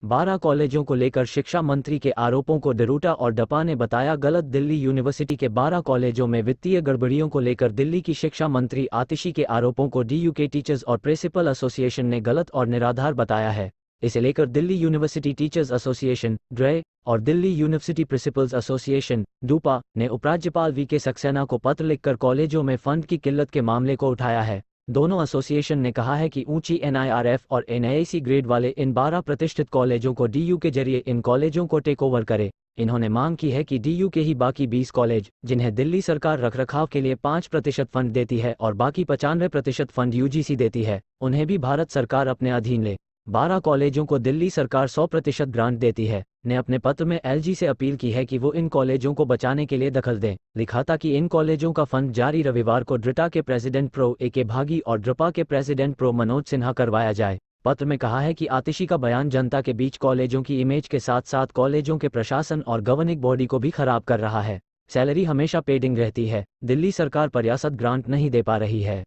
12 कॉलेजों को लेकर शिक्षा मंत्री के आरोपों को डरूटा और डपा ने बताया गलत। दिल्ली यूनिवर्सिटी के 12 कॉलेजों में वित्तीय गड़बड़ियों को लेकर दिल्ली की शिक्षा मंत्री आतिशी के आरोपों को डीयू के टीचर्स और प्रिंसिपल एसोसिएशन ने गलत और निराधार बताया है। इसे लेकर दिल्ली यूनिवर्सिटी टीचर्स एसोसिएशन (ड्रे) और दिल्ली यूनिवर्सिटी प्रिंसिपल्स एसोसिएशन (डूपा) ने उपराज्यपाल वी.के. सक्सेना को पत्र लिखकर कॉलेजों में फंड की किल्लत के मामले को उठाया है। दोनों एसोसिएशन ने कहा है कि ऊंची एनआईआरएफ और एनआईसी ग्रेड वाले इन 12 प्रतिष्ठित कॉलेजों को डीयू के जरिए इन कॉलेजों को टेक ओवर करे। इन्होंने मांग की है कि डीयू के ही बाकी 20 कॉलेज, जिन्हें दिल्ली सरकार रखरखाव के लिए 5% फंड देती है और बाकी 95% फंड यूजीसी देती है, उन्हें भी भारत सरकार अपने अधीन ले। 12 कॉलेजों को दिल्ली सरकार 100% ग्रांट देती है। ने अपने पत्र में एलजी से अपील की है कि वो इन कॉलेजों को बचाने के लिए दखल दें। लिखा था कि इन कॉलेजों का फंड जारी रविवार को ड्रिटा के प्रेसिडेंट प्रो ए के भागी और ड्रपा के प्रेसिडेंट प्रो मनोज सिन्हा करवाया जाए। पत्र में कहा है कि आतिशी का बयान जनता के बीच कॉलेजों की इमेज के साथ साथ कॉलेजों के प्रशासन और गवर्निंग बॉडी को भी खराब कर रहा है। सैलरी हमेशा पेंडिंग रहती है, दिल्ली सरकार पर्याप्त ग्रांट नहीं दे पा रही है।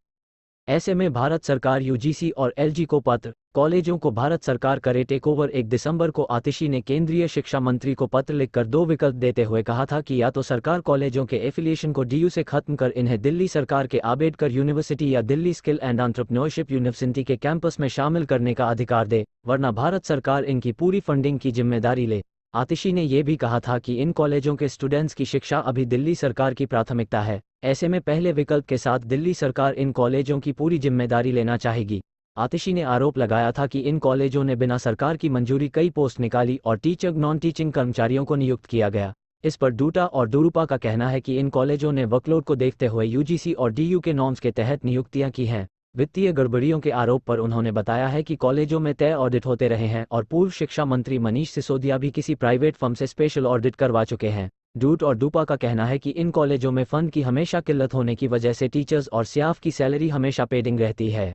ऐसे में भारत सरकार यूजीसी और एलजी को पत्र, कॉलेजों को भारत सरकार करे टेक ओवर। 1 दिसंबर को आतिशी ने केंद्रीय शिक्षा मंत्री को पत्र लिखकर 2 विकल्प देते हुए कहा था कि या तो सरकार कॉलेजों के एफिलिएशन को डीयू से खत्म कर इन्हें दिल्ली सरकार के आंबेडकर यूनिवर्सिटी या Delhi skill and entrepreneurship university के कैंपस में शामिल करने का अधिकार दे, वरना भारत सरकार इनकी पूरी फंडिंग की जिम्मेदारी ले। आतिशी ने यह भी कहा था कि इन कॉलेजों के स्टूडेंट्स की शिक्षा अभी दिल्ली सरकार की प्राथमिकता है। ऐसे में पहले विकल्प के साथ दिल्ली सरकार इन कॉलेजों की पूरी जिम्मेदारी लेना चाहेगी। आतिशी ने आरोप लगाया था कि इन कॉलेजों ने बिना सरकार की मंजूरी कई पोस्ट निकाली और टीचर नॉन टीचिंग कर्मचारियों को नियुक्त किया गया। इस पर डूटा और डुरुपा का कहना है कि इन कॉलेजों ने वर्कलोड को देखते हुए यूजीसी और डीयू के नॉर्म्स के तहत नियुक्तियां की हैं। वित्तीय गड़बड़ियों के आरोप पर उन्होंने बताया है कि कॉलेजों में तय ऑडिट होते रहे हैं और पूर्व शिक्षा मंत्री मनीष सिसोदिया भी किसी प्राइवेट फर्म से स्पेशल ऑडिट करवा चुके हैं। डूट और डूपा का कहना है कि इन कॉलेजों में फंड की हमेशा किल्लत होने की वजह से टीचर्स और स्टाफ की सैलरी हमेशा पेंडिंग रहती है।